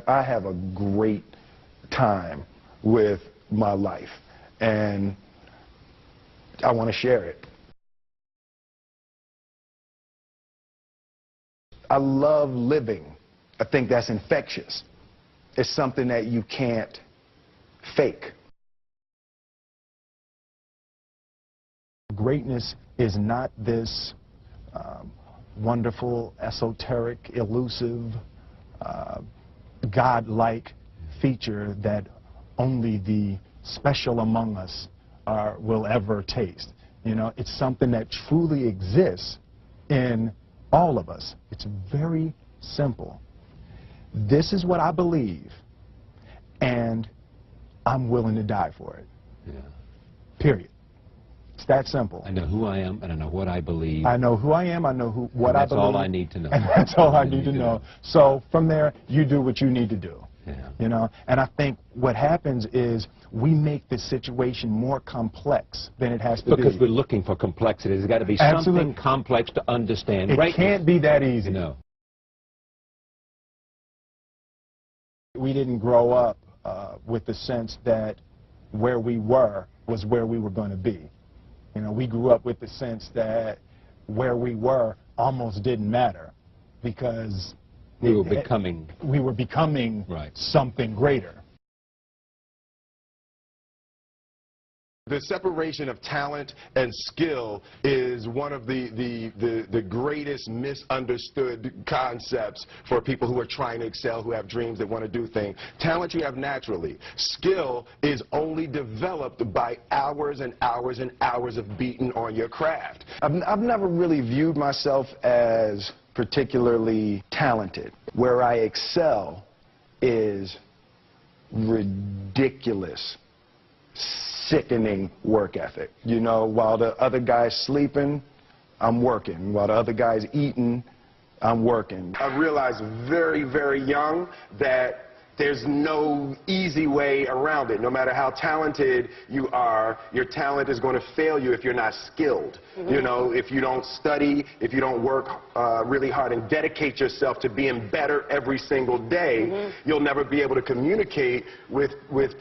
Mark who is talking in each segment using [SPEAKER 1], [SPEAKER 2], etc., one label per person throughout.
[SPEAKER 1] I have a great time with my life, and I want to share it. I love living. I think that's infectious. It's something that you can't fake. Greatness is not this wonderful, esoteric, elusive, God-like feature that only the special among us will ever taste. You know, it's something that truly exists in all of us. It's very simple. This is what I believe, and I'm willing to die for it.
[SPEAKER 2] Yeah.
[SPEAKER 1] Period. It's that simple.
[SPEAKER 2] I know who I am, and I know what I believe.
[SPEAKER 1] I know who I am, I know what I believe.
[SPEAKER 2] That's all I need to know.
[SPEAKER 1] And that's all I need to know. So from there, you do what you need to do.
[SPEAKER 2] Yeah.
[SPEAKER 1] You know, and I think what happens is we make the situation more complex than it has to be.
[SPEAKER 2] Because we're looking for complexity. There's got to be something complex to understand.
[SPEAKER 1] It can't be that easy.
[SPEAKER 2] No.
[SPEAKER 1] We didn't grow up with the sense that where we were was where we were going to be. You know, we grew up with the sense that where we were almost didn't matter because
[SPEAKER 2] we were becoming
[SPEAKER 1] right. Something greater.
[SPEAKER 3] The separation of talent and skill is one of the greatest misunderstood concepts for people who are trying to excel, who have dreams, that want to do things. Talent you have naturally. Skill is only developed by hours and hours and hours of beating on your craft.
[SPEAKER 1] I've never really viewed myself as particularly talented. Where I excel is ridiculous, sickening work ethic. You know, while the other guy's sleeping, I'm working. While the other guy's eating, I'm working.
[SPEAKER 3] I realized very, very young that there's no easy way around it. No matter how talented you are, your talent is going to fail you if you're not skilled. Mm-hmm. You know, if you don't study, if you don't work really hard and dedicate yourself to being better every single day, mm-hmm. you'll never be able to communicate with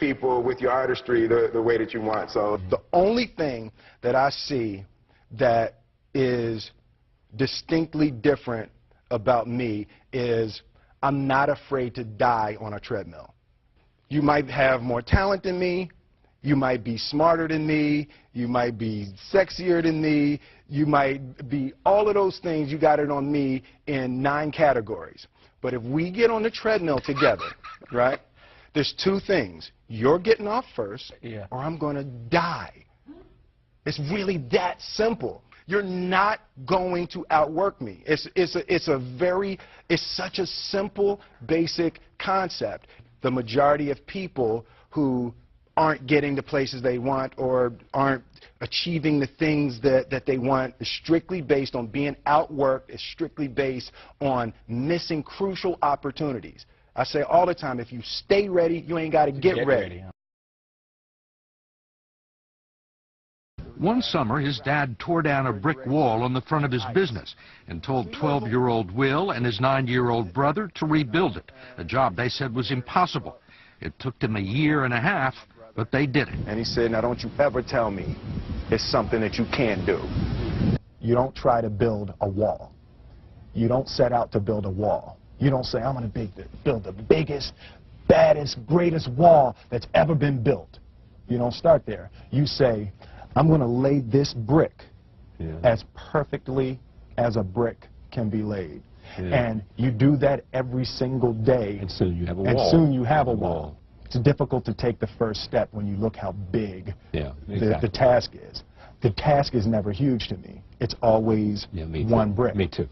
[SPEAKER 3] people, with your artistry, the way that you want. So
[SPEAKER 1] the only thing that I see that is distinctly different about me is I'm not afraid to die on a treadmill. You might have more talent than me, you might be smarter than me, you might be sexier than me, you might be all of those things. You got it on me in 9 categories. But if we get on the treadmill together, right, there's 2 things. You're getting off first, or I'm going to die. It's really that simple. You're not going to outwork me. It's such a simple, basic concept. The majority of people who aren't getting the places they want or aren't achieving the things that they want is strictly based on being outworked, is strictly based on missing crucial opportunities. I say all the time, if you stay ready, you ain't got to get ready.
[SPEAKER 4] One summer, his dad tore down a brick wall on the front of his business and told 12-year-old Will and his 9-year-old brother to rebuild it, a job they said was impossible. It took them 1.5 years, but they did it.
[SPEAKER 1] And he said, now don't you ever tell me it's something that you can't do. You don't try to build a wall. You don't set out to build a wall. You don't say, I'm going to build the biggest, baddest, greatest wall that's ever been built. You don't start there. You say, I'm going to lay this brick as perfectly as a brick can be laid. And you do that every single day.
[SPEAKER 2] And soon you have a wall.
[SPEAKER 1] And soon you have a wall. It's difficult to take the first step when you look how big the task is. The task is never huge to me. It's always one brick.
[SPEAKER 2] Me too.